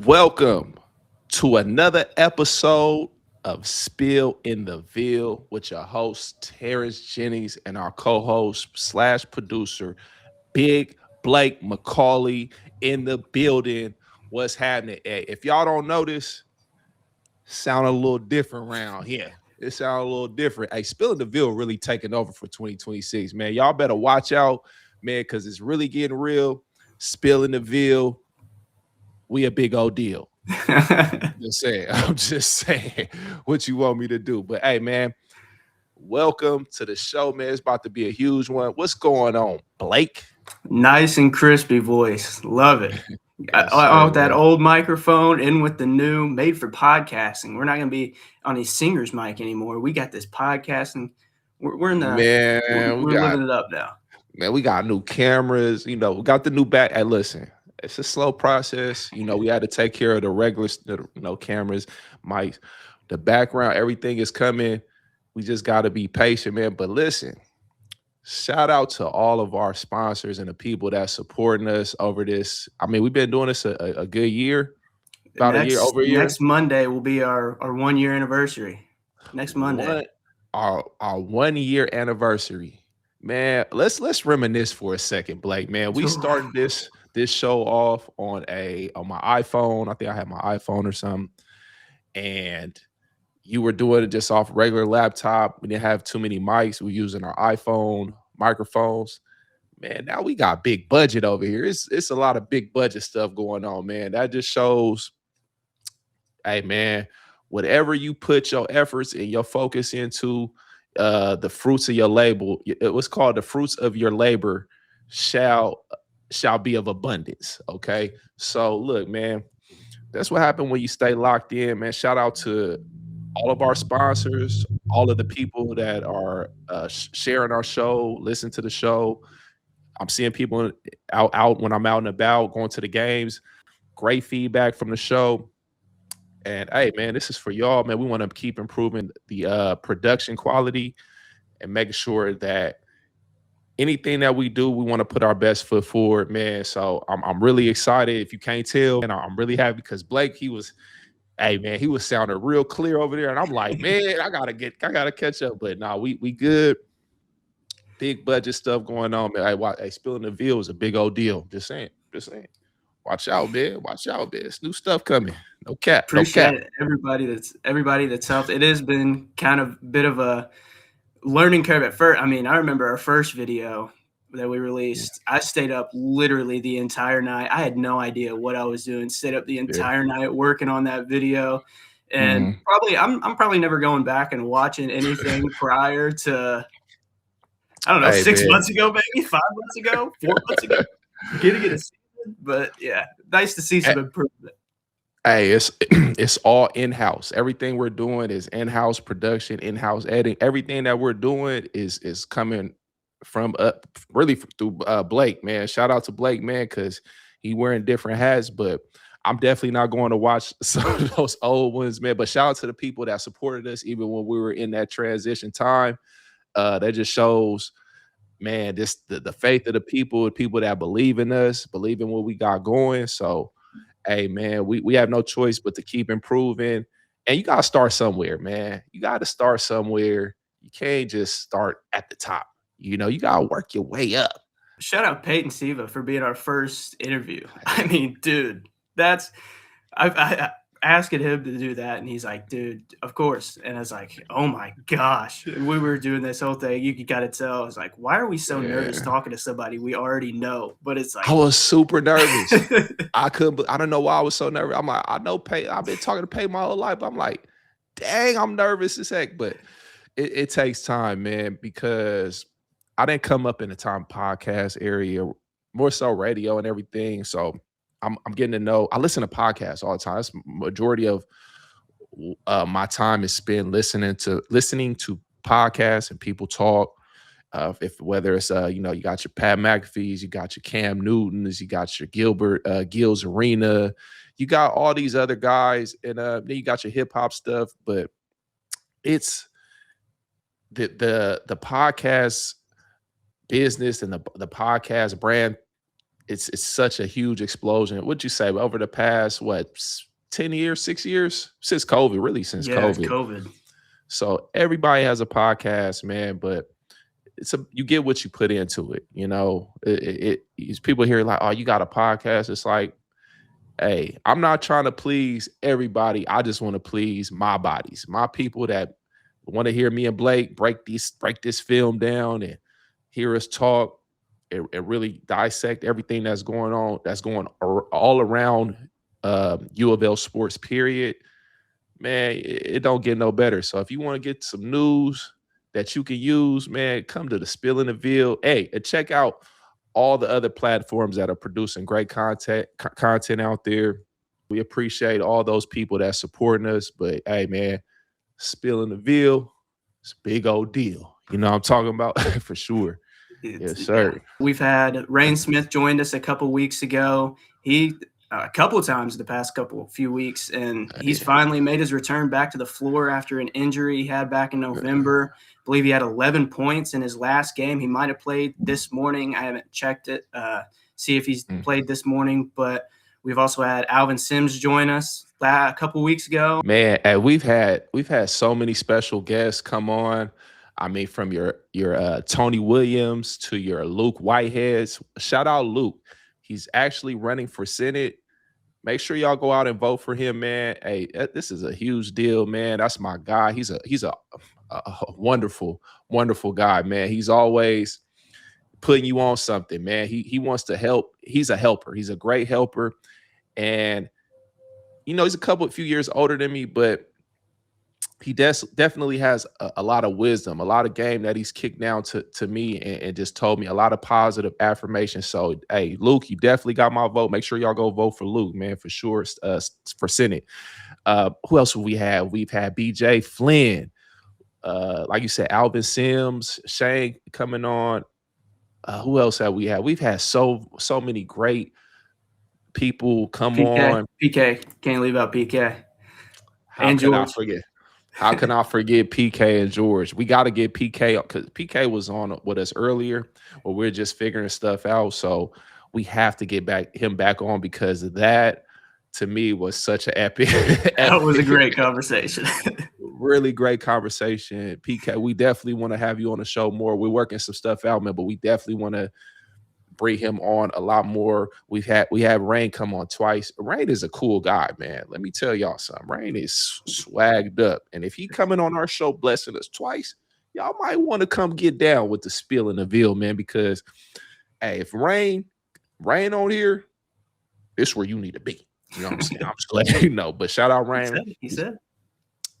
Welcome to another episode of Spill in the Ville with your host, Terence Jennings, and our co-host slash producer, Big Blake McCauley in the building. What's happening? Hey, if y'all don't notice, sound a little different around here. It sounds a little different. Hey, Spill in the Ville really taking over for 2026, man. Y'all better watch out, man, because it's really getting real. Spill in the Ville, we a big old deal. Just saying, I'm just saying what you want me to do. But hey, man, welcome to the show, man. It's about to be a huge one. What's going on, Blake? Nice and crispy voice. Love it. Yes, Out sir, with that man. old microphone, in with the new, made for podcasting. We're not going to be on a singer's mic anymore. We got this podcasting. We're in the, Man, we're living it up now. we got new cameras. We got the new back. Hey, listen, it's a slow process. We had to take care of the regular, cameras, mics, the background. Everything is coming. We just got to be patient, man. But listen, shout out to all of our sponsors and the people that supporting us over this. I mean, we've been doing this a good year, about a year, over a year. Next Monday will be our 1 year anniversary. Next Monday. Our 1 year anniversary. Man, let's reminisce for a second, Blake. Man, we started this show off on my iPhone. I think I had my iPhone or something. And you were doing it just off regular laptop. We didn't have too many mics. We were using our iPhone microphones. Man, now we got big budget over here. It's a lot of big budget stuff going on, man. That just shows, hey, man, whatever you put your efforts and your focus into, the fruits of your labor, it was called the fruits of your labor shall be of abundance. Okay. So look, man, that's what happened when you stay locked in, man. Shout out to all of our sponsors, all of the people that are sharing our show, listen to the show. I'm seeing people out when I'm out and about, going to the games. Great feedback from the show. And hey, man, this is for y'all, man. We want to keep improving the production quality and making sure that anything that we do, we want to put our best foot forward, man. So I'm really excited. If you can't tell, and I'm really happy because Blake, he was sounding real clear over there, and I'm like, man, I gotta catch up. But nah, we good. Big budget stuff going on, man. Hey, Spill in the Ville is a big old deal. Just saying. Watch out, man. It's new stuff coming. No cap. Appreciate everybody that's helped. It has been kind of a bit of a learning curve at first. I mean, I remember our first video that we released. I stayed up literally the entire night. I had no idea what I was doing. Stayed up the entire night working on that video. And I'm probably never going back and watching anything prior to, I don't know, 6 months ago, maybe 5 months ago, 4 months ago. Getting it a season, but yeah, nice to see some improvement. Hey, it's all in-house. Everything we're doing is in-house production, in-house editing. Everything that we're doing is coming from really through Blake, man. Shout out to Blake, man, because he wearing different hats, but I'm definitely not going to watch some of those old ones, man. But shout out to the people that supported us even when we were in that transition time. That just shows, man, this the faith of the people that believe in us, believe in what we got going. So hey, man, we have no choice but to keep improving. And you got to start somewhere, man. You got to start somewhere. You can't just start at the top. You got to work your way up. Shout out Peyton Siva for being our first interview. I mean, dude, I asking him to do that, and he's like, dude, of course. And I was like, oh my gosh. We were doing this whole thing. You got to tell. I was like, why are we so nervous talking to somebody we already know? But it's like, I was super nervous. I don't know why I was so nervous. I'm like, I know Peyton. I've been talking to Peyton my whole life. But I'm like, dang, I'm nervous as heck. But it takes time, man, because I didn't come up in the time podcast area, more so radio and everything. So I'm getting to know. I listen to podcasts all the time. That's majority of my time is spent listening to podcasts and people talk. Whether it's you got your Pat McAfee's, you got your Cam Newtons, you got your Gil's Arena, you got all these other guys, and then you got your hip hop stuff. But it's the podcast business and the podcast brand it's such a huge explosion. What'd you say over the past 10 years, 6 years since COVID, really since Yeah, COVID. COVID. So everybody has a podcast, man, but you get what you put into it. It's people hear like, oh, you got a podcast. It's like, hey, I'm not trying to please everybody. I just want to please my bodies, my people that want to hear me and Blake break this film down and hear us talk and really dissect everything that's going on, that's going all around UofL sports, period. Man, it don't get no better. So if you want to get some news that you can use, man, come to the Spill in the Ville. Hey, and check out all the other platforms that are producing great content out there. We appreciate all those people that's supporting us. But hey, man, Spill in the Ville, it's a big old deal. You know what I'm talking about? For sure. Yes, sir. Yeah. We've had Rain Smith joined us a couple weeks ago. He a couple of times the past few weeks, and he's finally made his return back to the floor after an injury he had back in November. I believe he had 11 points in his last game. He might have played this morning. I haven't checked it, see if he's played this morning. But we've also had Alvin Sims join us a couple weeks ago. Man, and we've had so many special guests come on. I mean, from your Tony Williams to your Luke Whiteheads. Shout out Luke. He's actually running for Senate. Make sure y'all go out and vote for him, man. Hey, this is a huge deal, man. That's my guy. He's a wonderful, wonderful guy, man. He's always putting you on something, man. He wants to help. He's a helper. He's a great helper. And, he's a few years older than me, but he definitely has a lot of wisdom, a lot of game that he's kicked down to me and just told me a lot of positive affirmation. So, hey, Luke, you definitely got my vote. Make sure y'all go vote for Luke, man, for sure, for Senate. Who else have we had? We've had BJ Flynn. Like you said, Alvin Sims, Shane coming on. Who else have we had? We've had so many great people come on. PK. Can't leave out PK. How can I forget? How can I forget PK and George? We got to get PK because PK was on with us earlier where we're just figuring stuff out. So we have to get him back on because that, to me, was such an epic. That was a great conversation. Really great conversation. PK, we definitely want to have you on the show more. We're working some stuff out, man, but we definitely want to bring him on a lot more. We had Rain come on twice. Rain is a cool guy, man. Let me tell y'all something. Rain is swagged up. And if he coming on our show blessing us twice, y'all might want to come get down with the Spill in the Ville, man, because hey, if Rain on here, it's where you need to be. You know what I'm saying? I'm just letting you know. But shout out Rain. He said.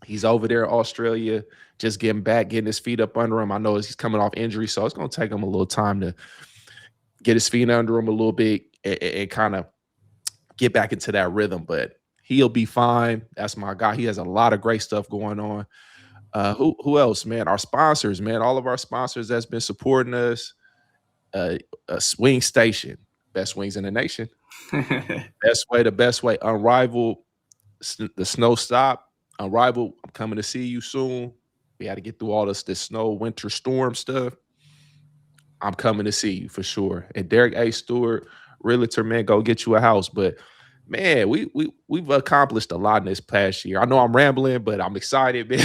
He's over there in Australia, just getting back, getting his feet up under him. I know he's coming off injury, so it's going to take him a little time to get his feet under him a little bit and kind of get back into that rhythm. But he'll be fine. That's my guy. He has a lot of great stuff going on. Who else, man? Our sponsors, man. All of our sponsors that's been supporting us. Swing Station, best wings in the nation. The best way. Unrivaled, the Snow Stop. Unrivaled, I'm coming to see you soon. We had to get through all this snow, winter storm stuff. I'm coming to see you for sure. And Derek A. Stewart, realtor, man, go get you a house. But man, we've accomplished a lot in this past year. I know I'm rambling, but I'm excited, man.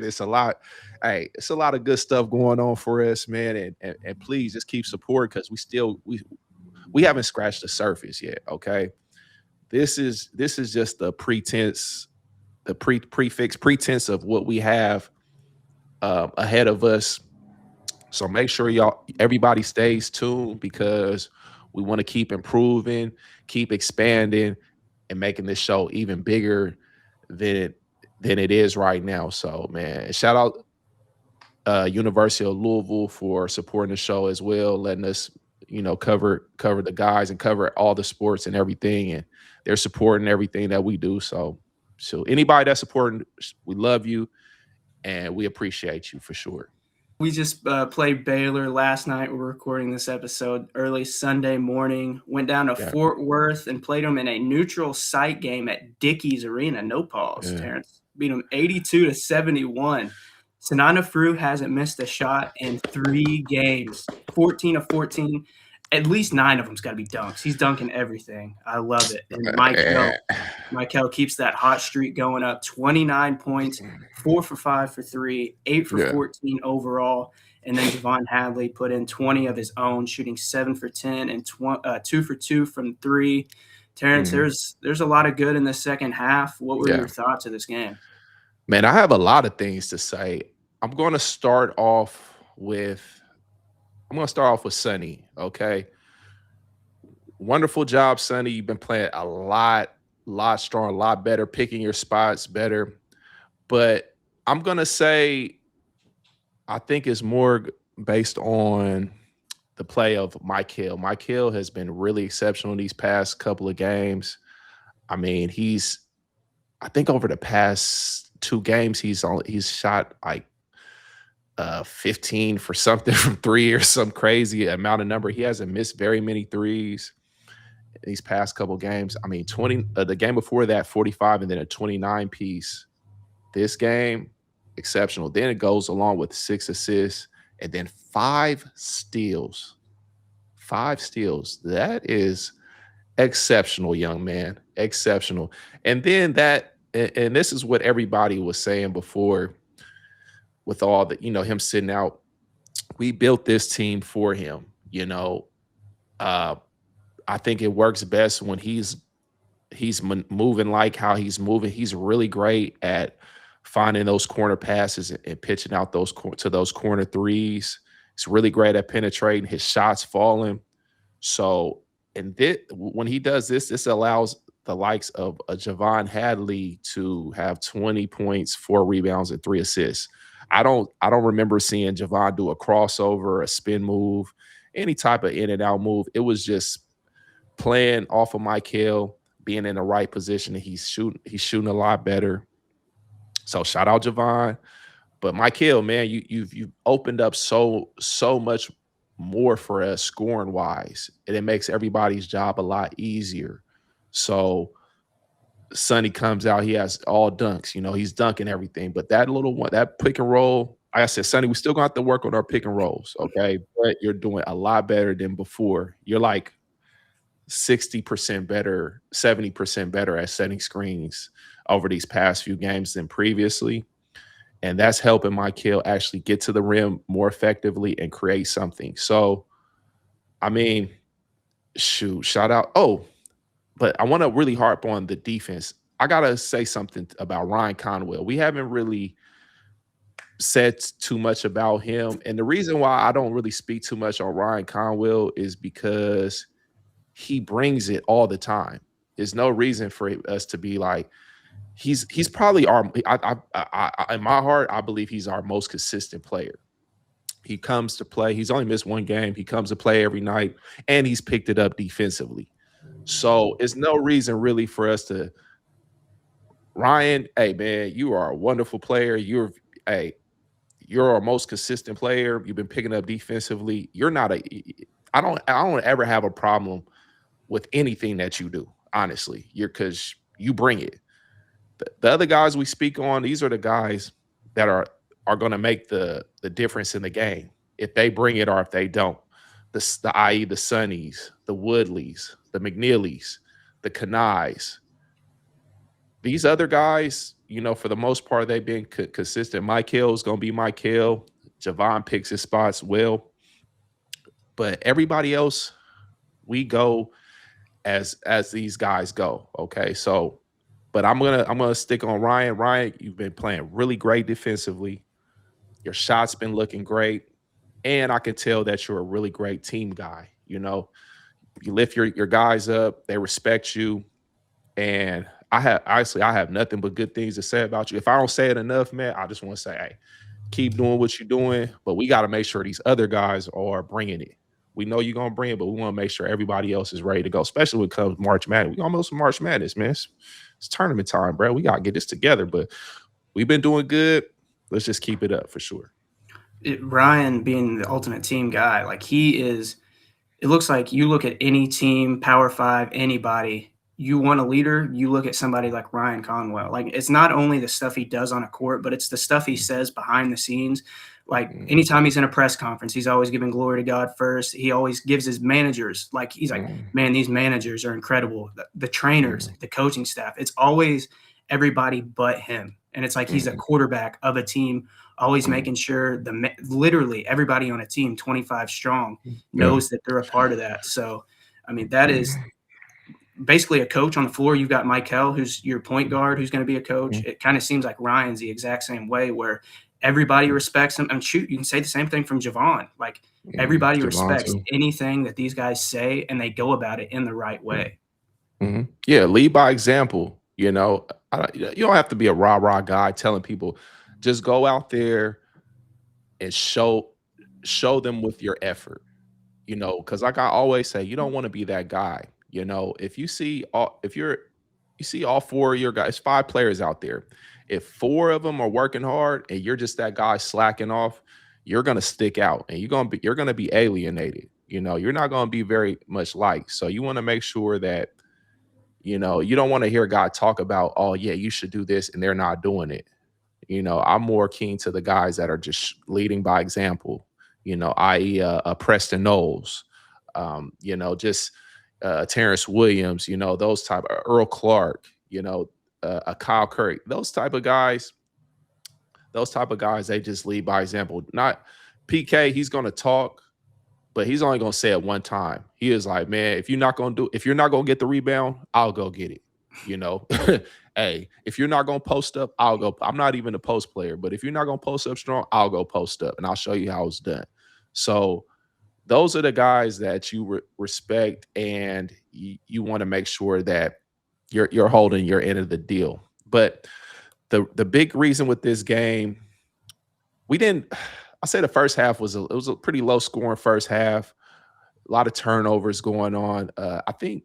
It's a lot. Hey, it's a lot of good stuff going on for us, man. And please just keep support because we haven't scratched the surface yet. Okay, this is just the pretense, the pretense of what we have ahead of us. So make sure everybody stays tuned because we want to keep improving, keep expanding, and making this show even bigger than it is right now. So, man, shout out University of Louisville for supporting the show as well, letting us, cover the guys and cover all the sports and everything. And they're supporting everything that we do. So anybody that's supporting, we love you and we appreciate you for sure. We just played Baylor last night. We're recording this episode early Sunday morning. Went down to Fort Worth and played them in a neutral site game at Dickies Arena. No pause, Terence. Beat them 82-71. Sanana Frew hasn't missed a shot in 3 games. 14 of 14. at least 9 of them's got to be dunks. He's dunking everything. I love it. And Mikel keeps that hot streak going up. 29 points, 4 for 5 for 3, 8 for 14 overall. And then Javon Hadley put in 20 of his own, shooting 7 for 10 and 2 for 2 from 3. Terence, there's a lot of good in the second half. What were your thoughts of this game? Man, I have a lot of things to say. I'm going to start off with Sonny, okay? Wonderful job, Sonny. You've been playing a lot strong, a lot better, picking your spots better. But I'm going to say I think it's more based on the play of Mikel. Mikel has been really exceptional in these past couple of games. I mean, I think over the past 2 games, he's shot like 15 for something from 3 or some crazy amount of number. He hasn't missed very many threes in these past couple games. I mean, 20 the game before that, 45, and then a 29 piece. This game, exceptional. Then it goes along with 6 assists and then 5 steals. 5 steals. That is exceptional, young man. Exceptional. And then and this is what everybody was saying before with all the, him sitting out. We built this team for him, I think it works best when he's moving like how he's moving. He's really great at finding those corner passes and pitching out those corner threes. He's really great at penetrating. His shots falling. So, and when he does this allows the likes of a Javon Hadley to have 20 points, 4 rebounds, and 3 assists. I don't remember seeing Javon do a crossover, a spin move, any type of in and out move. It was just playing off of Mikel, being in the right position, and he's shooting a lot better. So shout out Javon. But Mikel, man, you've opened up so much more for us scoring wise, and it makes everybody's job a lot easier. So Sonny comes out, he has all dunks, he's dunking everything. But that little one, that pick and roll, like I said, Sonny, we still gonna have to work on our pick and rolls, okay? But you're doing a lot better than before. You're like 60% better, 70% better at setting screens over these past few games than previously. And that's helping Mikel actually get to the rim more effectively and create something. So, I mean, shout out. Oh, but I want to really harp on the defense. I got to say something about Ryan Conwell. We haven't really said too much about him. And the reason why I don't really speak too much on Ryan Conwell is because he brings it all the time. There's no reason for us to be like, he's probably in my heart, I believe he's our most consistent player. He comes to play. He's only missed 1 game. He comes to play every night, and he's picked it up defensively. So it's no reason really for us to, Ryan, hey man, you are a wonderful player. You're our most consistent player. You've been picking up defensively. I don't ever have a problem with anything that you do, honestly. Because you bring it. The other guys we speak on, these are the guys that are going to make the difference in the game. If they bring it or if they don't. I.e. the Sunnies, the Woodleys, the McNeelys, the Kanais. These other guys, for the most part, they've been consistent. Mikel is going to be Mikel. Javon picks his spots well. But everybody else, we go as these guys go. Okay, so, but I'm gonna stick on Ryan. Ryan, you've been playing really great defensively. Your shot's been looking great, and I can tell that you're a really great team guy. You lift your guys up. They respect you, and I have nothing but good things to say about you. If I don't say it enough, man, I just want to say, hey, keep doing what you're doing, but we got to make sure these other guys are bringing it. We know you're going to bring it, but we want to make sure everybody else is ready to go, especially when it comes March Madness. We almost March Madness, man. It's tournament time, bro. We got to get this together, but we've been doing good. Let's just keep it up for sure. Ryan being the ultimate team guy, like he is, it looks like you look at any team, Power 5, anybody, you want a leader, you look at somebody like Ryan Conwell. Like, it's not only the stuff he does on a court, but it's the stuff he says behind the scenes. Like anytime he's in a press conference, he's always giving glory to God first. He always gives his managers, like he's like, man, these managers are incredible. The trainers, the coaching staff, it's always everybody but him. And it's like he's a quarterback of a team, always making sure literally everybody on a team, 25 strong, knows that they're a part of that. So, I mean, that is basically a coach on the floor. You've got Mikel, who's your point guard, who's going to be a coach. It kind of seems like Ryan's the exact same way, where everybody respects him. And shoot, you can say the same thing from Javon. Like everybody respects anything that these guys say, and they go about it in the right way. Yeah, lead by example. You know, you don't have to be a rah-rah guy telling people. Just go out there and show them with your effort. You know, because like I always say, you don't want to be that guy. You know, if you see all 4 of your guys, 5 players out there, if 4 of them are working hard and you're just that guy slacking off, you're gonna stick out and you're gonna be alienated. You know, you're not gonna be very much liked. So you want to make sure that, you know, you don't want to hear a guy talk about, oh yeah, you should do this, and they're not doing it. You know, I'm more keen to the guys that are just leading by example. You know, i.e., Preston Knowles, you know, just Terence Williams, you know, those type of Earl Clark, you know, a Kyle Curry, those type of guys, they just lead by example. Not PK, he's going to talk, but he's only going to say it one time. He is like, man, if you're not going to get the rebound, I'll go get it. You know, hey, if you're not going to post up, I'll go. I'm not even a post player, but if you're not going to post up strong, I'll go post up and I'll show you how it's done. So those are the guys that you respect, and you want to make sure that you're holding your end of the deal. But the big reason with this game, I say the first half was a pretty low scoring first half. A lot of turnovers going on. I think,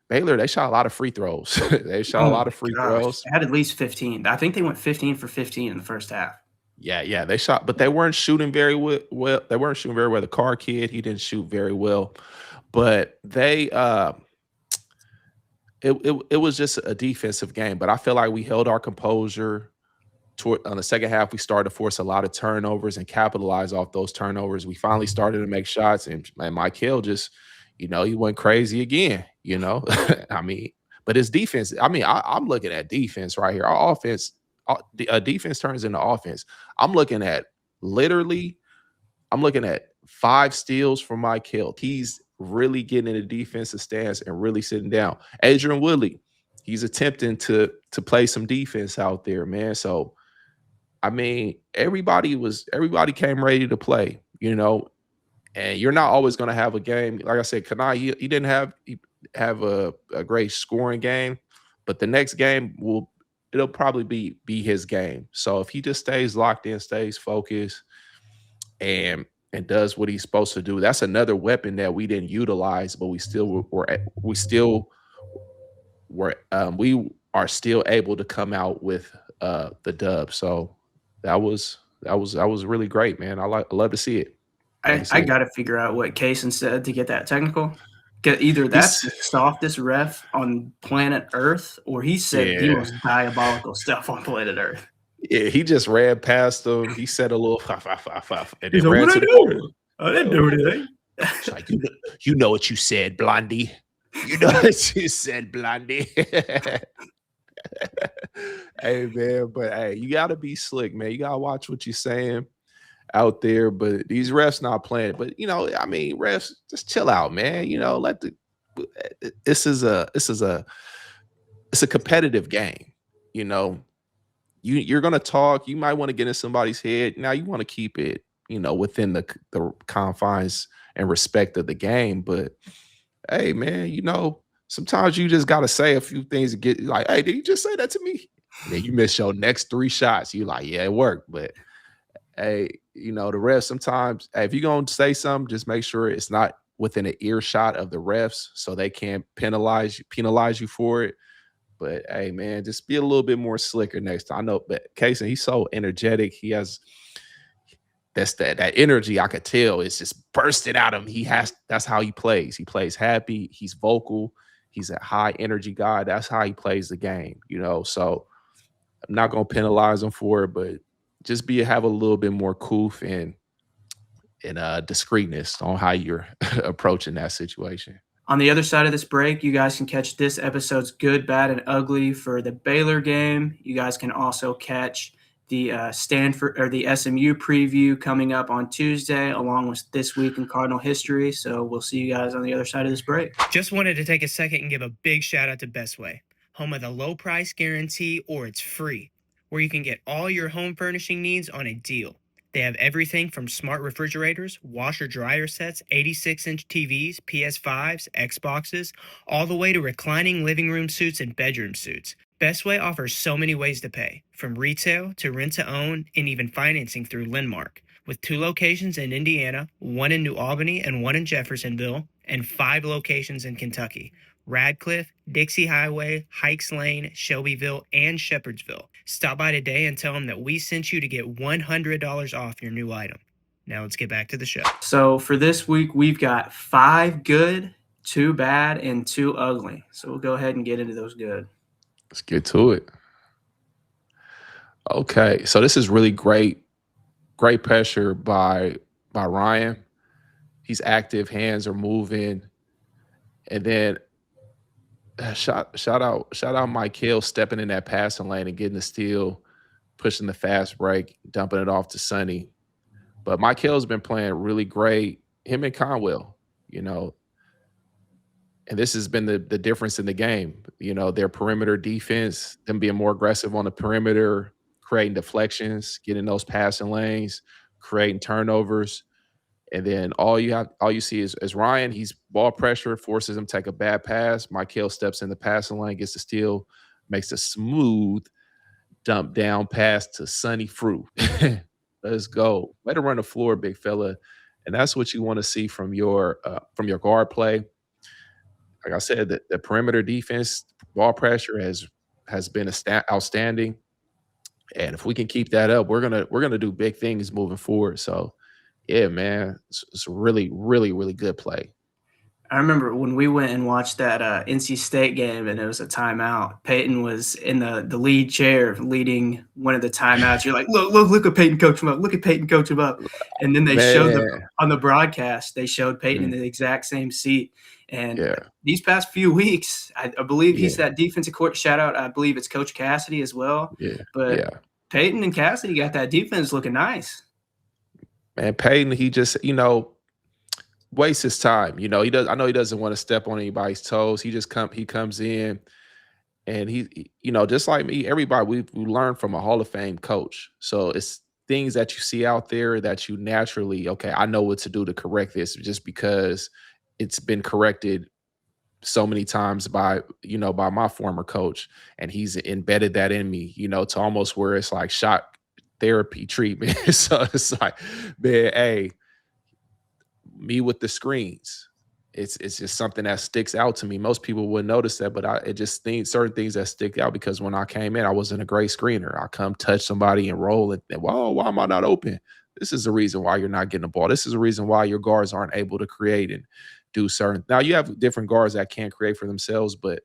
Baylor, they shot a lot of free throws. They shot a lot of free throws. They had at least 15. I think they went 15 for 15 in the first half. Yeah, they shot, but they weren't shooting very well. They weren't shooting very well. The car kid, he didn't shoot very well, but they it was just a defensive game. But I feel like we held our composure. On the second half, we started to force a lot of turnovers and capitalize off those turnovers. We finally started to make shots, and Mikel just, you know, he went crazy again. You know, I mean, but his defense. I mean, I'm looking at defense right here. Our offense. Defense turns into offense. I'm looking at 5 steals from Mikel. He's really getting in the defensive stance and really sitting down. Adrian Woodley, he's attempting to play some defense out there, man. So, I mean, everybody came ready to play, you know. And you're not always going to have a game. Like I said, Kanai, he didn't have a great scoring game, but the next game it'll probably be his game. So if he just stays locked in, stays focused, and does what he's supposed to do, that's another weapon that we didn't utilize, but we are still able to come out with the dub. So that was really great, man. I love to see it. I got to figure out what Kaysen said to get that technical. Either that's the softest ref on planet Earth, or he said the most diabolical stuff on planet Earth. Yeah, he just ran past them. He said a little and then ran to the corner. I didn't do anything. It's like, you know what you said, Blondie. You know what you said, Blondie. Hey, man, but hey, you got to be slick, man. You got to watch what you're saying out there, but these refs not playing. But you know, I mean, refs, just chill out, man. You know, this is a competitive game. You know, you're gonna talk. You might want to get in somebody's head. Now you want to keep it, you know, within the confines and respect of the game. But hey, man, you know, sometimes you just gotta say a few things to get like, hey, did you just say that to me? And then you miss your next 3 shots. You like, yeah, it worked, but hey, you know, the refs sometimes, hey, if you're going to say something, just make sure it's not within an earshot of the refs so they can't penalize you for it. But hey, man, just be a little bit more slicker next time. I know, but Kaysen, he's so energetic. He has that energy. I could tell it's just bursting out of him. That's how he plays. He plays happy. He's vocal. He's a high energy guy. That's how he plays the game, you know. So I'm not going to penalize him for it, but just have a little bit more coof and discreetness on how you're approaching that situation. On the other side of this break, you guys can catch this episode's good, bad, and ugly for the Baylor game. You guys can also catch the Stanford or the SMU preview coming up on Tuesday, along with This Week in Cardinal History. So we'll see you guys on the other side of this break. Just wanted to take a second and give a big shout out to Bestway, home of the low price guarantee or it's free, where you can get all your home furnishing needs on a deal. They have everything from smart refrigerators, washer dryer sets, 86-inch TVs, PS5s, Xboxes, all the way to reclining living room suites and bedroom suites. Bestway offers so many ways to pay, from retail to rent to own and even financing through Lendmark. With 2 locations in Indiana, 1 in New Albany and 1 in Jeffersonville, and 5 locations in Kentucky: Radcliffe, Dixie Highway, Hikes Lane, Shelbyville, and Shepherdsville. Stop by today and tell them that we sent you to get $100 off your new item. Now let's get back to the show. So for this week, we've got 5 good, 2 bad, and 2 ugly. So we'll go ahead and get into those good. Let's get to it. Okay, so this is really great pressure by Ryan. He's active, hands are moving, and then shout out Mikel stepping in that passing lane and getting the steal, pushing the fast break, dumping it off to Sonny. But Mikel's been playing really great. Him and Conwell, and this has been the difference in the game. Their perimeter defense, them being more aggressive on the perimeter, creating deflections, getting those passing lanes, creating turnovers. And then all you see is Ryan. He's ball pressure, forces him to take a bad pass. Mikel steps in the passing lane, gets the steal, makes a smooth dump down pass to Sonny Fruit. Let's go. Way to run the floor, big fella. And that's what you want to see from your guard play. Like I said, the perimeter defense, ball pressure has been outstanding. And if we can keep that up, we're gonna do big things moving forward. So yeah, man, it's really, really, really good play. I remember when we went and watched that NC State game and it was a timeout. Peyton was in the lead chair leading one of the timeouts. You're like, look at Peyton coach him up. Look at Peyton coach him up. And then they showed on the broadcast, they showed Peyton in the exact same seat. And these past few weeks, I believe he's that defensive court. Shout out, I believe it's Coach Cassidy as well. But Peyton and Cassidy got that defense looking nice. Man, Peyton, he just, wastes his time. He does. I know he doesn't want to step on anybody's toes. He comes in, and he just like me, everybody we learn from a Hall of Fame coach. So it's things that you see out there that you naturally, okay, I know what to do to correct this, just because it's been corrected so many times by my former coach, and he's embedded that in me, to almost where it's like shot therapy treatment. So it's like, man, hey, me with the screens, it's just something that sticks out to me. Most people wouldn't notice that, but it just certain things that stick out, because when I came in, I wasn't a great screener. I come touch somebody and roll it, and whoa, why am I not open? This is the reason why you're not getting the ball. This is the reason why your guards aren't able to create and do certain. Now you have different guards that can't create for themselves, but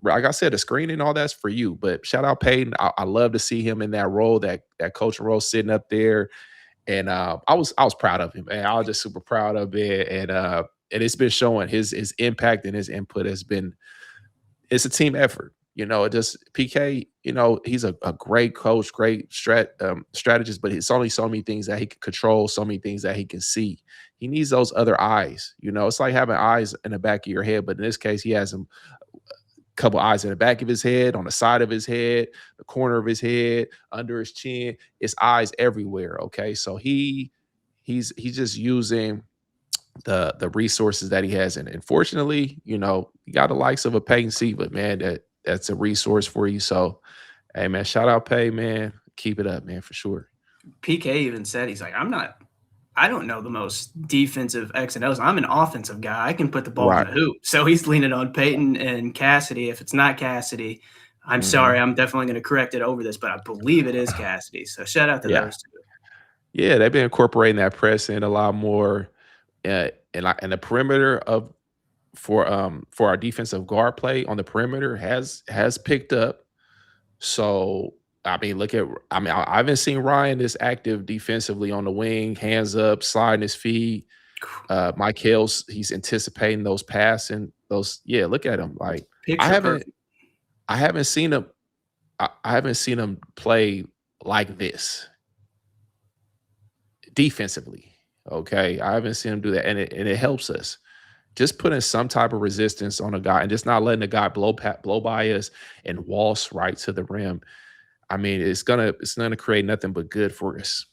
like I said, the screening, all that's for you. But shout out Peyton. I love to see him in that role, that coaching role, sitting up there. And I was proud of him, and I was just super proud of it. And it's been showing his impact and his input has been. It's a team effort, It just PK, he's a great coach, great strategist, but it's only so many things that he can control, so many things that he can see. He needs those other eyes. It's like having eyes in the back of your head, but in this case, he has them. Couple eyes in the back of his head, on the side of his head, the corner of his head, under his chin. It's eyes everywhere. Okay, so he's just using the resources that he has, and unfortunately, you got the likes of a Peyton C, but man, that's a resource for you. So, hey man, shout out Pay, man, keep it up, man, for sure. PK even said, he's like, I don't know the most defensive X and O's. I'm an offensive guy. I can put the ball in the hoop. So he's leaning on Peyton and Cassidy. If it's not Cassidy, I'm sorry. I'm definitely going to correct it over this, but I believe it is Cassidy. So shout out to those two. Yeah, they've been incorporating that press in a lot more, and the perimeter for our defensive guard play on the perimeter has picked up. So I mean, I haven't seen Ryan this active defensively on the wing, hands up, sliding his feet. Mikel's he's anticipating those passing those. Yeah, look at him. Like I Picture haven't perfect. I haven't seen him. I haven't seen him play like this defensively. Okay, I haven't seen him do that, and it helps us. Just putting some type of resistance on a guy and just not letting the guy blow by us and waltz right to the rim. I mean, it's gonna create nothing but good for us.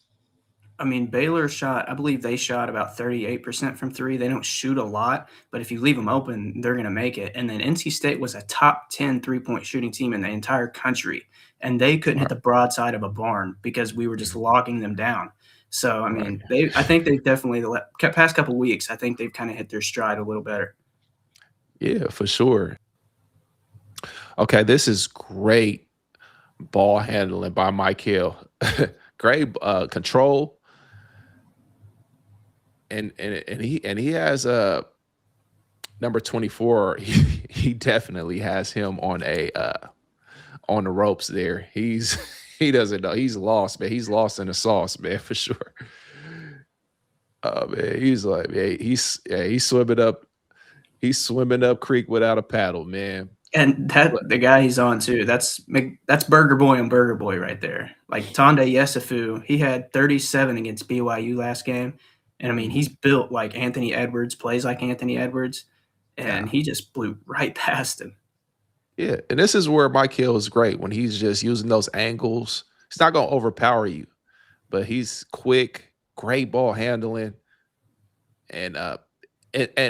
I mean, Baylor shot, I believe they shot about 38% from three. They don't shoot a lot, but if you leave them open, they're going to make it. And then NC State was a top 10 3-point shooting team in the entire country, and they couldn't hit the broadside of a barn because we were just locking them down. So, I mean, I think they've definitely, the past couple of weeks, I think they've kind of hit their stride a little better. Yeah, for sure. Okay, this is great ball handling by Mikel. Great control. And he has a number 24. He definitely has him on on the ropes there. He doesn't know. He's lost, man. He's lost in the sauce, man, for sure. Man, he's like, man, he's swimming up. He's swimming up creek without a paddle, man. And the guy he's on too, that's Burger Boy and Burger Boy right there. Like Tunde Yesufu, he had 37 against BYU last game. And I mean, he's built like Anthony Edwards, plays like Anthony Edwards, and he just blew right past him. Yeah, and this is where Mikel is great when he's just using those angles. He's not going to overpower you, but he's quick, great ball handling, and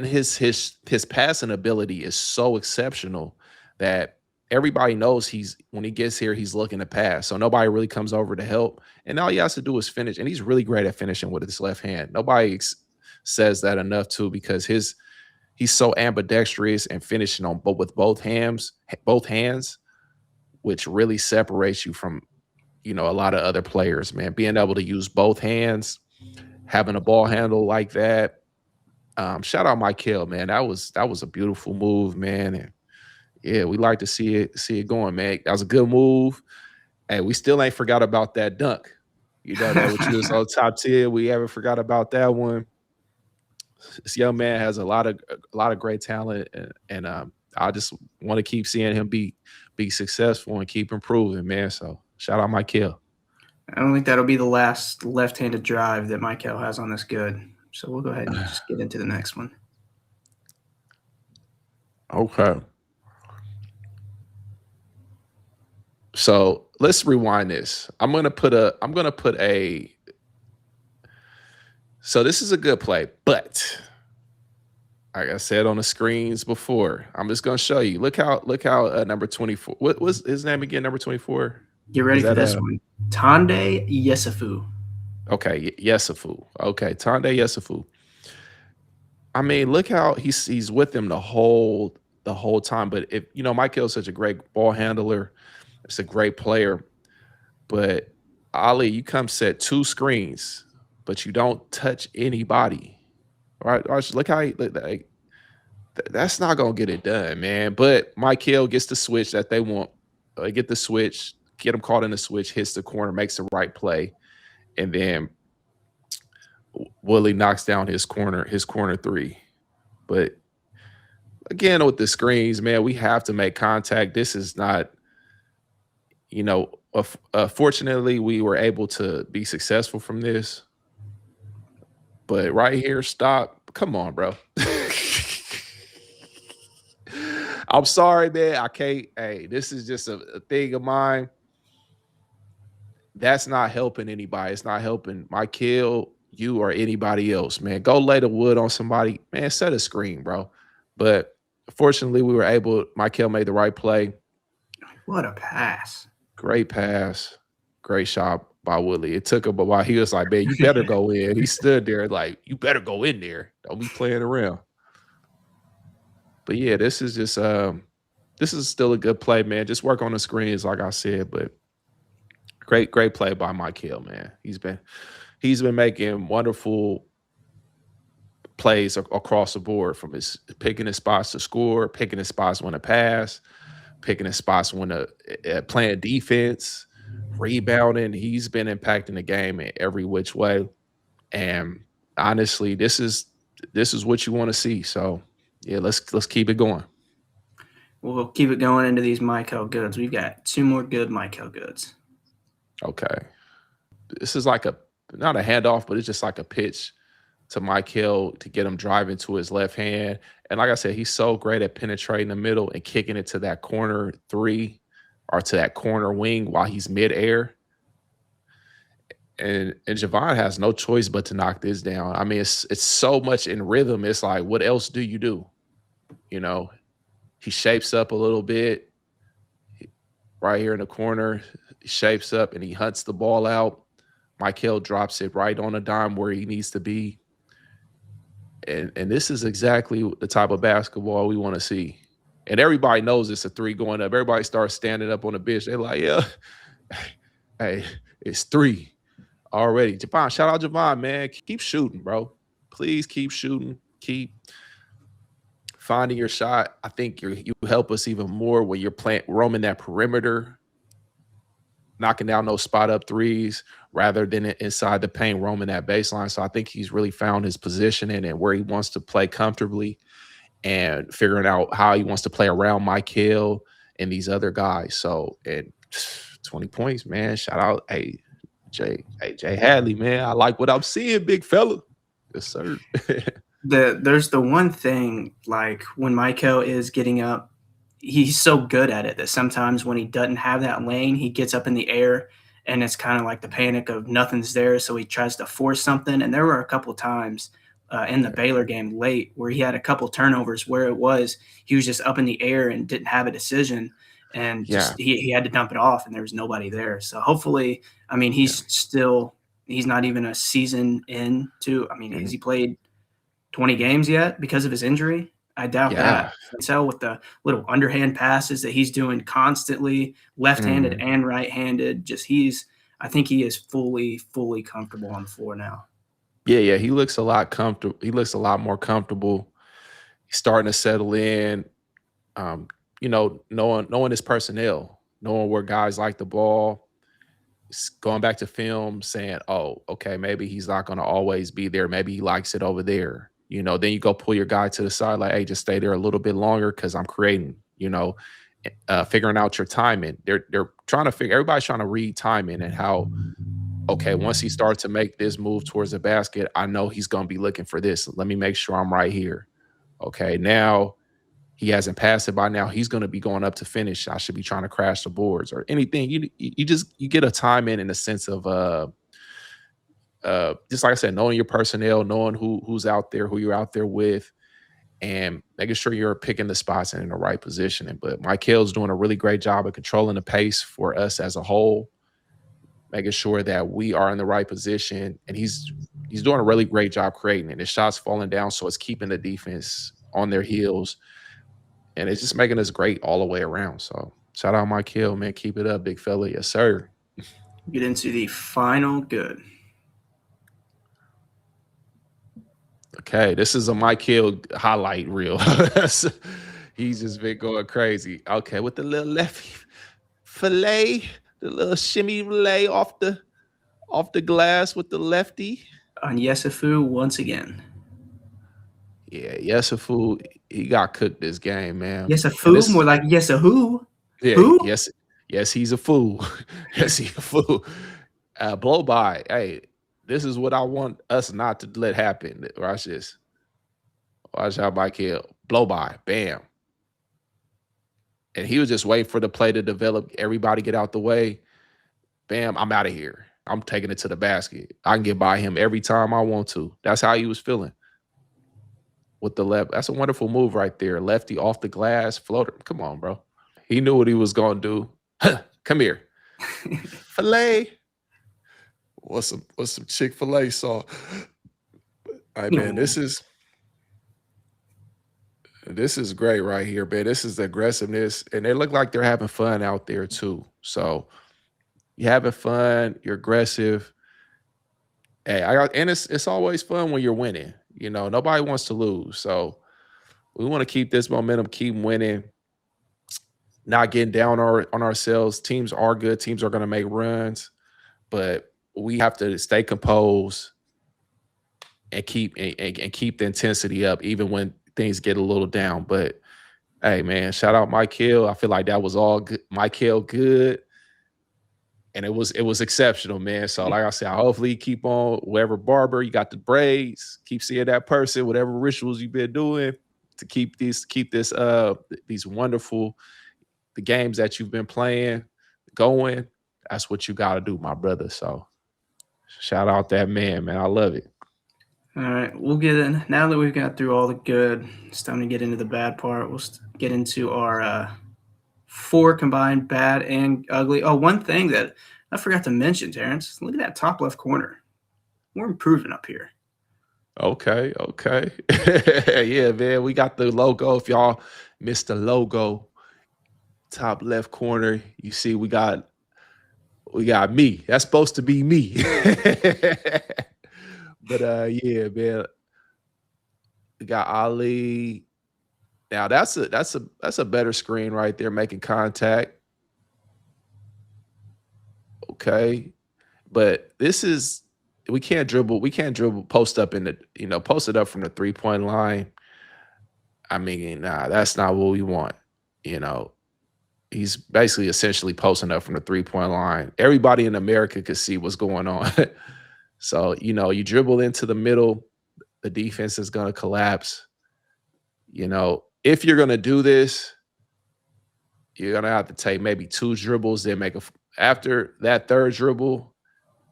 his passing ability is so exceptional that everybody knows when he gets here, he's looking to pass. So nobody really comes over to help. And all he has to do is finish. And he's really great at finishing with his left hand. Nobody says that enough too, because he's so ambidextrous and finishing with both hands, which really separates you from, a lot of other players, man. Being able to use both hands, having a ball handle like that. Shout out Mikel, man. That was a beautiful move, man. And yeah, we like to see it going, man. That was a good move. Hey, we still ain't forgot about that dunk. That which was on top 10. We haven't forgot about that one. This young man has a lot of great talent, and I just want to keep seeing him be successful and keep improving, man. So shout out Mikel. I don't think that'll be the last left-handed drive that Mikel has on this good. So we'll go ahead and just get into the next one. Okay. So let's rewind this. I'm gonna put a. So this is a good play, but like I said on the screens before, I'm just gonna show you. Look how number 24. What was his name again? Number 24. Get ready for this one. Tunde Yesufu. Okay, Yesufu. Okay, Tunde Yesufu. I mean, look how he's with him the whole time. But if Mikel's such a great ball handler, it's a great player. But Ali, you come set 2 screens, but you don't touch anybody. All right, look how that's not gonna get it done, man. But Mikel gets the switch that they want. Get the switch, get him caught in the switch, hits the corner, makes the right play, and then Willie knocks down his corner 3. But again, with the screens, man, we have to make contact. This is not, fortunately, we were able to be successful from this. But right here, stop. Come on, bro. I'm sorry, man. I can't. Hey, this is just a thing of mine. That's not helping anybody. It's not helping Mikel, you, or anybody else, man. Go lay the wood on somebody, man. Set a screen, bro. But fortunately, we were able. Mikel made the right play. What a pass! Great pass. Great shot by Willie. It took him a while. He was like, man, you better go in. He stood there like, you better go in there. Don't be playing around. But yeah, this is just this is still a good play, man. Just work on the screens, like I said. But great play by Mikel, man. He's been making wonderful plays across the board, from his picking his spots to score, picking his spots when to pass, picking his spots when to playing defense, rebounding. He's been impacting the game in every which way. And honestly, this is what you want to see. So yeah, let's keep it going. We'll keep it going into these Mikel goods. We've got 2 more good Mikel goods. Okay. This is like not a handoff, but it's just like a pitch to Mikel to get him driving to his left hand. And like I said, he's so great at penetrating the middle and kicking it to that corner 3 or to that corner wing while he's midair. And Javon has no choice but to knock this down. I mean, it's so much in rhythm. It's like, what else do you do? You know, he shapes up a little bit right here in the corner. He shapes up and he hunts the ball out. Mikel drops it right on a dime where he needs to be. And this is exactly the type of basketball we want to see. And everybody knows it's a 3 going up. Everybody starts standing up on the bench. They're like, yeah, hey, it's 3 already. Javon, shout out Javon, man. Keep shooting, bro. Please keep shooting. Keep finding your shot. I think you help us even more when you're roaming that perimeter, knocking down those spot up 3s rather than inside the paint, roaming that baseline. So I think he's really found his positioning and where he wants to play comfortably and figuring out how he wants to play around Mikel and these other guys. So, and 20 points, man. Shout out, Jay Hadley, man. I like what I'm seeing, big fella. Yes, sir. There's the one thing, like when Mikel is getting up, he's so good at it that sometimes when he doesn't have that lane, he gets up in the air and it's kind of like the panic of nothing's there. So he tries to force something. And there were a couple times in the Baylor game late where he had a couple turnovers where he was just up in the air and didn't have a decision. And just he had to dump it off and there was nobody there. So hopefully, I mean, he's not even a season into, I mean, has he played 20 games yet because of his injury? I doubt that. I can tell with the little underhand passes that he's doing constantly, left-handed and right-handed. I think he is fully comfortable on the floor now. Yeah. He looks a lot comfortable. He looks a lot more comfortable. He's starting to settle in. Knowing his personnel, knowing where guys like the ball, going back to film, saying, oh, okay, maybe he's not going to always be there. Maybe he likes it over there. Then you go pull your guy to the side, like, hey, just stay there a little bit longer because I'm creating, figuring out your timing. They're trying to everybody's trying to read timing and how, okay, once he starts to make this move towards the basket, I know he's going to be looking for this. Let me make sure I'm right here. Okay, now he hasn't passed it by now. He's going to be going up to finish. I should be trying to crash the boards or anything. You get a time in a sense of just like I said, knowing your personnel, knowing who's out there, who you're out there with, and making sure you're picking the spots and in the right positioning. But Mikel's doing a really great job of controlling the pace for us as a whole, making sure that we are in the right position. And he's doing a really great job creating it. His shots falling down, so it's keeping the defense on their heels. And it's just making us great all the way around. So shout out Mikel, man. Keep it up, big fella. Yes, sir. Get into the final good. Okay, this is a Mikel highlight reel. He's just been going crazy. Okay, with the little lefty fillet, the little shimmy fillet off the glass with the lefty. On UofL once again. Yeah, UofL, he got cooked this game, man. UofL, more like who? Yeah, who? Yes, he's a fool. Yes, he's a fool. Blow by. Hey, this is what I want us not to let happen. Watch this. Watch how Mikel blow by. Bam. And he was just waiting for the play to develop. Everybody get out the way. Bam, I'm out of here. I'm taking it to the basket. I can get by him every time I want to. That's how he was feeling. With the left. That's a wonderful move right there. Lefty off the glass, floater. Come on, bro. He knew what he was going to do. Come here. Filet. What's some Chick-fil-A sauce? All right, man, this is great right here, man. This is the aggressiveness, and they look like they're having fun out there too. So you're having fun, you're aggressive. Hey, it's always fun when you're winning. Nobody wants to lose. So we want to keep this momentum, keep winning. not getting down on ourselves. Teams are good. Teams are going to make runs, but we have to stay composed and keep the intensity up, even when things get a little down. But hey, man, shout out Mikel. I feel like that was all good. Mikel good. And it was exceptional, man. So like I said, hopefully you keep on wherever barber, you got the braids, keep seeing that person, whatever rituals you've been doing to keep these wonderful the games that you've been playing going. That's what you got to do, my brother. So shout out that man. I love it. All right, we'll get in now that we've got through all the good. It's time to get into the bad part. We'll get into our 4 combined bad and ugly. Oh, one thing that I forgot to mention, Terence. Look at that top left corner. We're improving up here. Okay. Yeah, man. We got the logo. If y'all missed the logo, top left corner, you see we got me. That's supposed to be me. But yeah, man. We got Ali. Now that's a better screen right there, making contact. Okay. But this is we can't dribble post up in the post it up from the 3-point line. I mean, nah, that's not what we want. He's basically essentially posting up from the 3-point line. Everybody in America could see what's going on. So, you dribble into the middle, the defense is going to collapse. If you're going to do this, you're going to have to take maybe 2 dribbles, then after that 3rd dribble,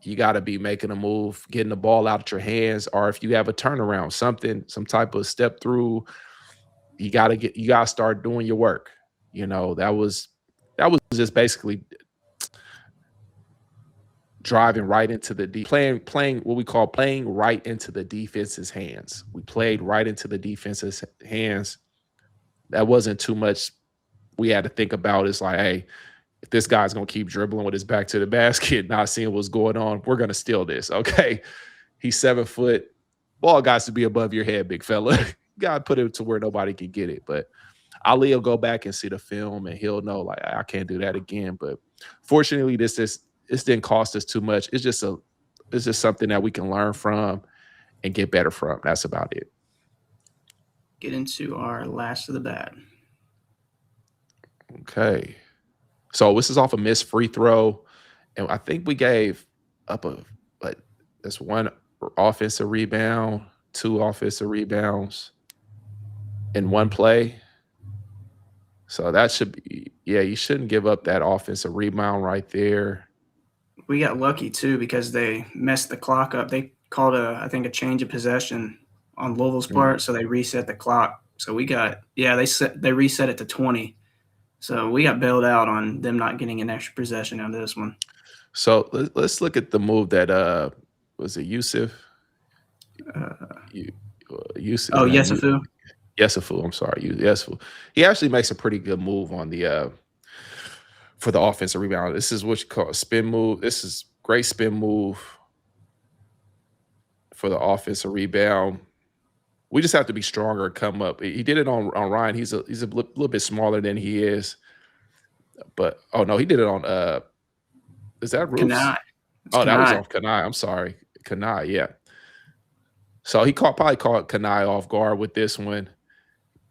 you got to be making a move, getting the ball out of your hands, or if you have a turnaround, some type of step through, you got to start doing your work. That was just basically driving right into playing what we call playing right into the defense's hands. We played right into the defense's hands. That wasn't too much we had to think about. It's like, hey, if this guy's going to keep dribbling with his back to the basket, not seeing what's going on, we're going to steal this. Okay. He's 7 foot. Ball got to be above your head, big fella. You got to put it to where nobody can get it. But Ali will go back and see the film and he'll know, like, I can't do that again. But fortunately, this didn't cost us too much. It's just something that we can learn from and get better from. That's about it. Get into our last of the bad. Okay. So this is off a missed free throw. And I think we gave up that's 1 offensive rebound, 2 offensive rebounds in 1 play. So that should be, you shouldn't give up that offensive rebound right there. We got lucky too because they messed the clock up. They called I think a change of possession on Louisville's part, so they reset the clock. So we got they reset it to 20. So we got bailed out on them not getting an extra possession on this one. So let's look at the move that was it Yusuf? Yusuf. Oh, Yesufu. Yesufu, I'm sorry, Yesufu. He actually makes a pretty good move on the for the offensive rebound. This is what you call a spin move. This is great spin move for the offensive rebound. We just have to be stronger and come up. He did it on Ryan. He's a little bit smaller than he is. But oh no, he did it on is that Roos? Kanai. That was off Kanai. I'm sorry. Kanai, yeah. So he probably caught Kanai off guard with this one.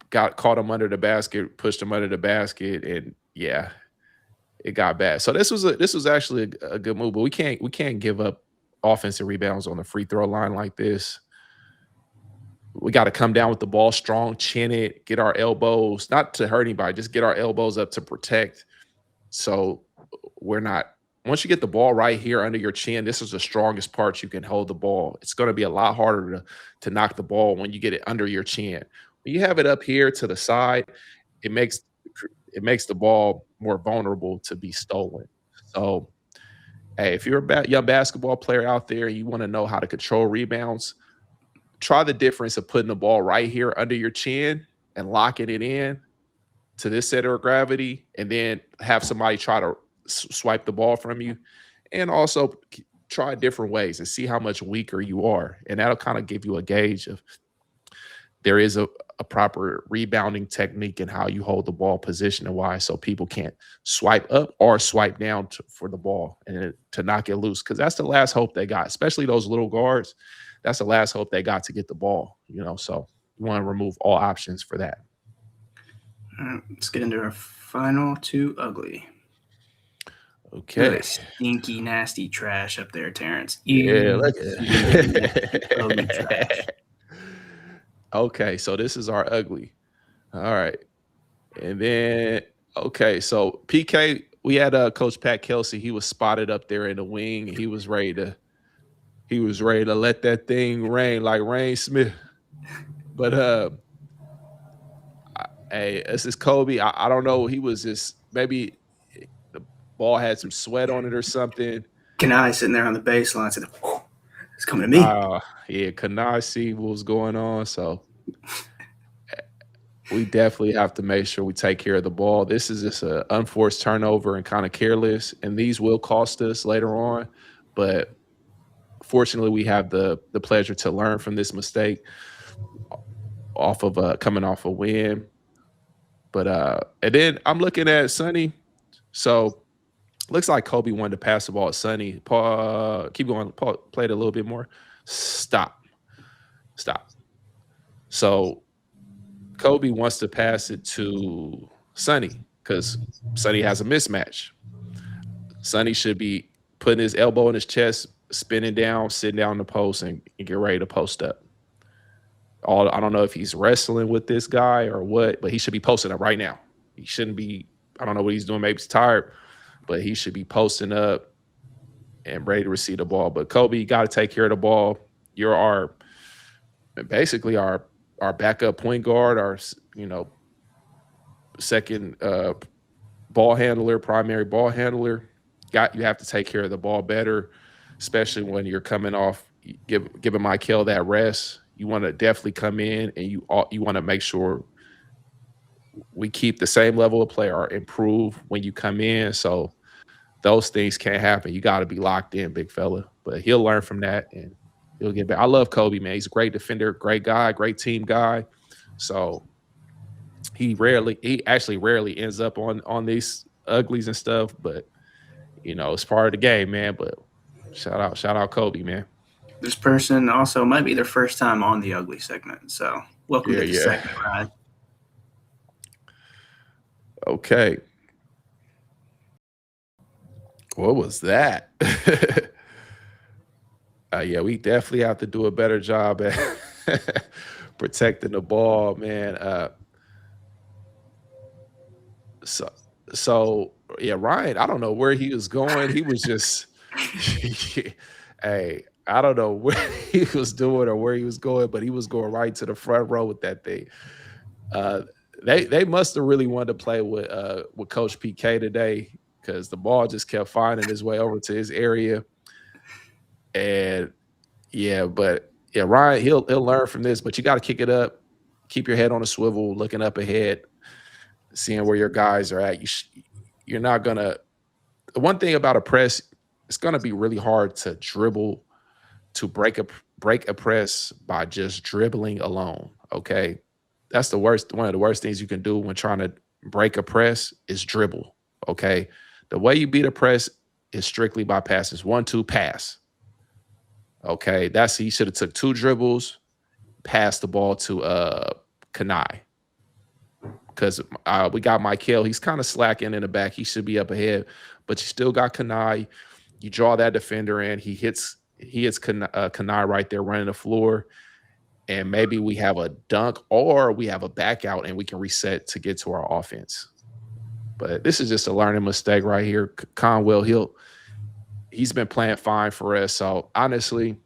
Caught him under the basket, pushed him under the basket, and yeah, it got bad. So this was actually a good move, but we can't give up offensive rebounds on the free throw line like this. We got to come down with the ball strong, chin it, get our elbows, not to hurt anybody, just get our elbows up to protect. So we're not, once you get the ball right here under your chin, this is the strongest part you can hold the ball. It's going to be a lot harder to knock the ball when you get it under your chin. When you have it up here to the side, it makes the ball more vulnerable to be stolen. So, hey, if you're a young basketball player out there, you want to know how to control rebounds, try the difference of putting the ball right here under your chin and locking it in to this center of gravity, and then have somebody try to swipe the ball from you, and also try different ways and see how much weaker you are. And that'll kind of give you a gauge of there is a proper rebounding technique and how you hold the ball position and why, so people can't swipe up or swipe down for the ball and to knock it loose, because that's the last hope they got, especially those little guards. That's the last hope they got to get the ball, so you want to remove all options for that. All right, let's get into our final two ugly. Okay. Stinky, nasty trash up there, Terrence. Yeah, look at ugly trash. Okay, so this is our ugly. All right. And then, okay, so PK, we had Coach Pat Kelsey. He was spotted up there in the wing. He was ready to let that thing rain like Rain Smith. But hey, this is Kobe. I don't know. He was just, maybe the ball had some sweat on it or something. Kanai sitting there on the baseline said, it's coming to me. Yeah, Kanai see what was going on. So we definitely have to make sure we take care of the ball. This is just an unforced turnover and kind of careless, and these will cost us later on. But fortunately, we have the pleasure to learn from this mistake off of coming off a win. But and then I'm looking at Sonny. So looks like Kobe wanted to pass the ball at Sonny. Paul, keep going. Paul, play it a little bit more. Stop. So Kobe wants to pass it to Sonny because Sonny has a mismatch. Sonny should be putting his elbow in his chest, spinning down, sitting down in the post, and get ready to post up. I don't know if he's wrestling with this guy or what, but he should be posting up right now. He shouldn't be, I don't know what he's doing. Maybe he's tired, but he should be posting up and ready to receive the ball. But Kobe, you got to take care of the ball. You're basically our backup point guard, our second ball handler, primary ball handler. You have to take care of the ball better, especially when you're coming off giving Mikel that rest. You want to definitely come in and you want to make sure we keep the same level of play or improve when you come in. So those things can't happen. You got to be locked in, big fella. But he'll learn from that and he'll get back. I love Kobe, man. He's a great defender, great guy, great team guy. So he actually rarely ends up on these uglies and stuff. But it's part of the game, man. But shout out Kobe, man. This person also might be their first time on the ugly segment. So welcome to the second ride. Okay. What was that? Yeah, we definitely have to do a better job at protecting the ball, man. So yeah, Ryan, I don't know where he was going. He was just, hey, I don't know what he was doing or where he was going, but he was going right to the front row with that thing. They must have really wanted to play with Coach PK today because the ball just kept finding its way over to his area. And Ryan, he'll learn from this, but you got to kick it up, keep your head on a swivel, looking up ahead, seeing where your guys are at. You're not gonna. The one thing about a press, it's gonna be really hard to dribble, to break a press by just dribbling alone. Okay, that's the worst. One of the worst things you can do when trying to break a press is dribble. Okay, the way you beat a press is strictly by passes. 1-2 pass. Okay, he should have took 2 dribbles, passed the ball to Kanai. Because we got Mikel. He's kind of slacking in the back. He should be up ahead, but you still got Kanai. You draw that defender in. He hits Kanai right there running the floor, and maybe we have a dunk or we have a back out and we can reset to get to our offense. But this is just a learning mistake right here. Conwell, he's been playing fine for us. So honestly,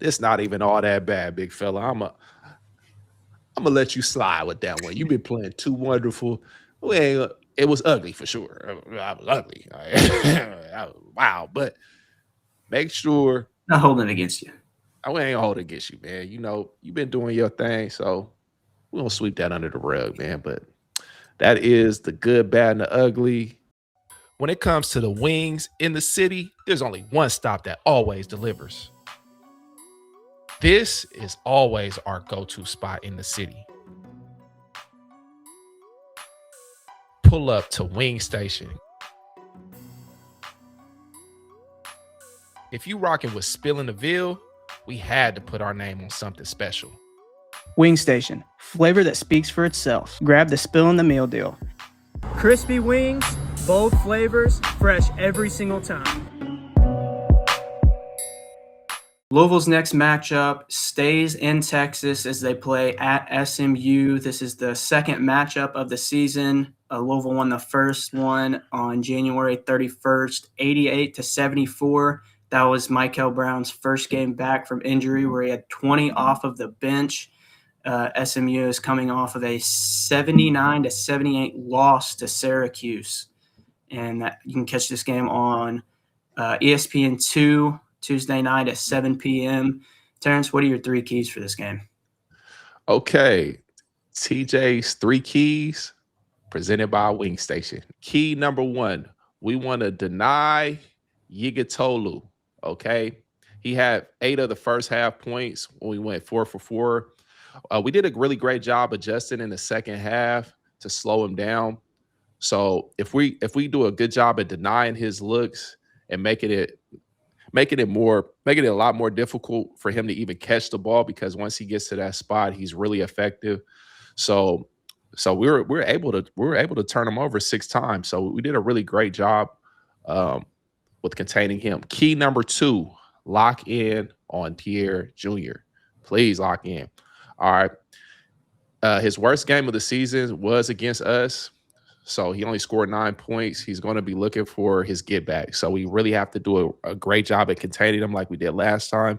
it's not even all that bad, big fella. I'm gonna let you slide with that one. You've been playing too wonderful. Well, it was ugly for sure. I was ugly. Wow, but make sure not holding it against you. I ain't holding it against you, man. You've been doing your thing, so we don't sweep that under the rug, man. But that is the good, bad, and the ugly. When it comes to the wings in the city, there's only one stop that always delivers. This is always our go-to spot in the city. pull up to Wing Station. If you rocking with Spill In The Ville, we had to put our name on something special. Wing Station, flavor that speaks for itself. Grab the Spill in the Meal deal. Crispy wings, bold flavors, fresh every single time. Louisville's next matchup stays in Texas as they play at SMU. This is the second matchup of the season. Louisville won the first one on January 31st, 88-74. That was Mikel Brown's first game back from injury, where he had 20 off of the bench. SMU is coming off of a 79-78 loss to Syracuse. And you can catch this game on ESPN 2 Tuesday night at 7 p.m. Terence, what are your 3 keys for this game? Okay, TJ's 3 keys presented by Wing Station. Key number 1, we want to deny Yigatolu. Okay, he had 8 of the first half points when we went 4 for 4. We did a really great job adjusting in the second half to slow him down. So if we do a good job at denying his looks and making it a lot more difficult for him to even catch the ball, because once he gets to that spot, he's really effective. So we were able to turn him over 6 times. So we did a really great job with containing him. Key number 2, lock in on Pierre Jr. Please lock in. All right. His worst game of the season was against us. So he only scored 9 points. He's going to be looking for his get back. So we really have to do a great job at containing him like we did last time,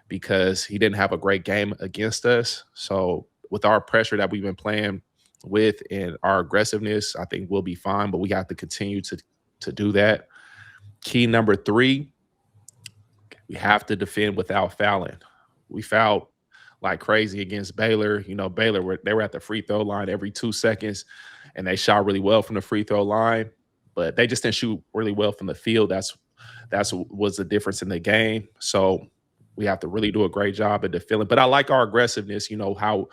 because he didn't have a great game against us. So with our pressure that we've been playing with and our aggressiveness, I think we'll be fine, but we have to continue to do that. Key number 3, we have to defend without fouling. We fouled like crazy against Baylor. You know, Baylor, they were at the free throw line every 2 seconds, and they shot really well from the free throw line, but they just didn't shoot really well from the field. That's was the difference in the game. So we have to really do a great job at defending. But I like our aggressiveness, you know, how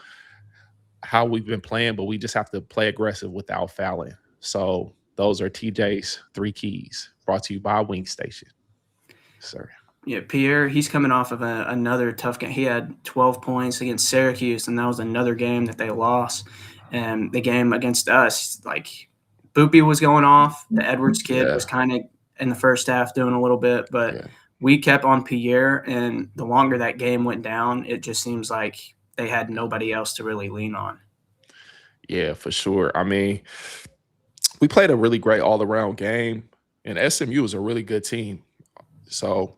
we've been playing, but we just have to play aggressive without fouling. So those are TJ's 3 keys, brought to you by Wing Station. Sir. Yeah, Pierre, he's coming off of another tough game. He had 12 points against Syracuse, and that was another game that they lost. And the game against us, like, Boopy was going off. The Edwards kid was kind of in the first half doing a little bit, but we kept on Pierre, and the longer that game went down, it just seems like they had nobody else to really lean on. Yeah, for sure. I mean, we played a really great all-around game, and SMU is a really good team. So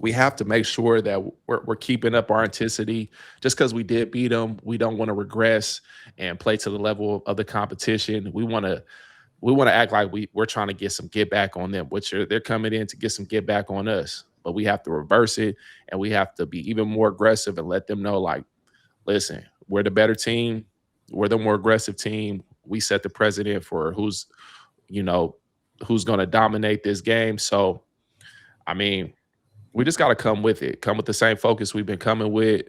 we have to make sure that we're keeping up our intensity. Just because we did beat them, we don't want to regress and play to the level of the competition. We want to act like we're trying to get some get back on them, which they're coming in to get some get back on us. But we have to reverse it, and we have to be even more aggressive and let them know, like, listen, we're the better team. We're the more aggressive team. We set the precedent for who's going to dominate this game. So, I mean, we just got to come with it, come with the same focus we've been coming with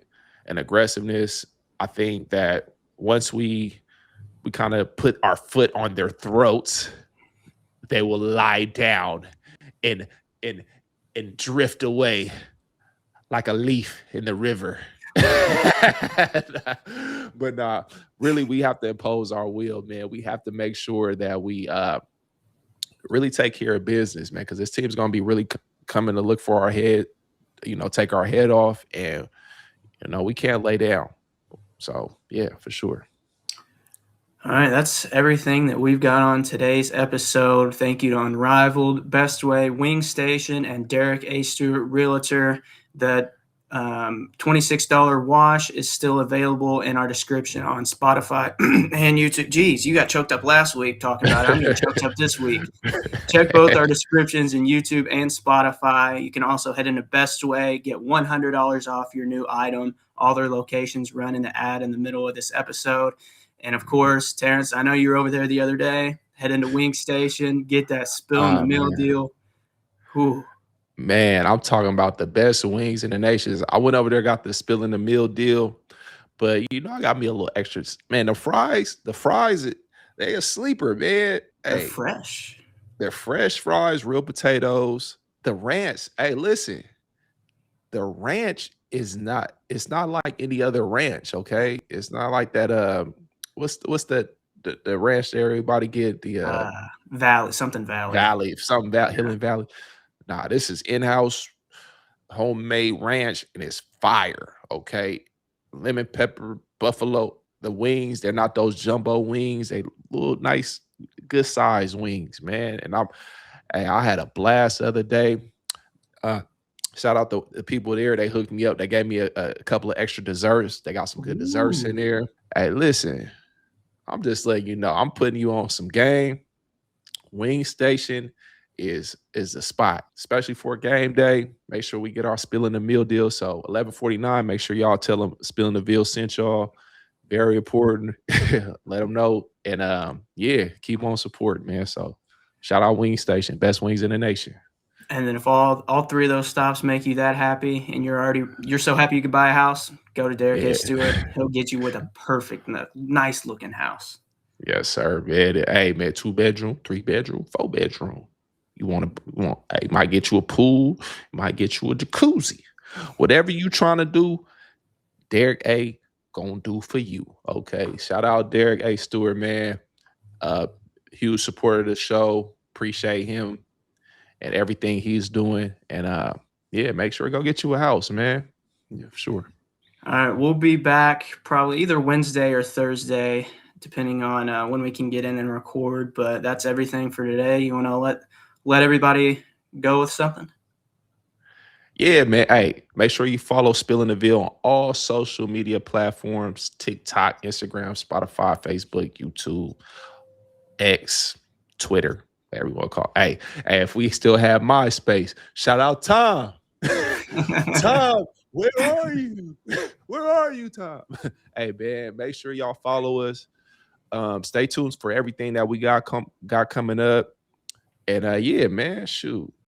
and aggressiveness. I think that once we kind of put our foot on their throats, they will lie down and drift away like a leaf in the river. But really, we have to impose our will, man. We have to make sure that we really take care of business, man, because this team's going to be really coming to look for our head, take our head off, and, we can't lay down. So, yeah, for sure. All right, that's everything that we've got on today's episode. Thank you to Unrivaled, Best Way, Wing Station, and Derek A. Stewart, Realtor. The $26 wash is still available in our description on Spotify and YouTube. Geez, you got choked up last week talking about it. I'm getting choked up this week. Check both our descriptions in YouTube and Spotify. You can also head into Best Way, get $100 off your new item. All their locations run in the ad in the middle of this episode. And of course, Terence, I know you were over there the other day. Head into Wing Station, get that Spill in the Meal deal. Whew. Man, I'm talking about the best wings in the nation. I went over there, got the Spill in the Meal deal, but I got me a little extra. Man, the fries, They a sleeper, man. They're Hey, fresh. they're fresh fries, real potatoes. The ranch. Hey, listen. The ranch is not. It's not like any other ranch. Okay, it's not like that. What's the ranch that everybody get the Valley, something Valley. Valley, something Hill and Valley. Nah, this is in-house homemade ranch and it's fire. Okay, lemon pepper buffalo. The wings, they're not those jumbo wings. They little nice, good size wings, man. And I had a blast the other day. Uh, Shout out the people there. They hooked me up. They gave me a couple of extra desserts. They got some good desserts in there. Hey, listen, I'm just letting you know. I'm putting you on some game. Wing Station is the spot, especially for game day. Make sure we get our Spill in the Meal deal. So 11:49. Make sure y'all tell them Spill in the Ville sent y'all. Very important. Let them know. And yeah, keep on supporting, man. So shout out Wing Station, best wings in the nation. And then if all three of those stops make you that happy and you're so happy you could buy a house, go to Derek A. Stewart. He'll get you with a perfect, nice looking house. Yes, sir, man. Hey, man, 2-bedroom, 3-bedroom, 4-bedroom. You want, hey, might get you a pool, might get you a jacuzzi. Whatever you trying to do, Derek A. gonna do for you. Okay. Shout out Derek A. Stewart, man. Huge supporter of the show. Appreciate him and everything he's doing. And yeah, make sure to go get you a house, man. Yeah, for sure. All right, we'll be back probably either Wednesday or Thursday, depending on when we can get in and record. But that's everything for today. You want to let everybody go with something? Yeah, man. Hey, make sure you follow Spill in the Ville on all social media platforms: TikTok, Instagram, Spotify, Facebook, YouTube, X, Twitter. Everyone call. Hey, if we still have MySpace, shout out Tom. Tom, where are you? Where are you, Tom? Hey, man, make sure y'all follow us. Stay tuned for everything that we got coming up. And yeah, man, shoot.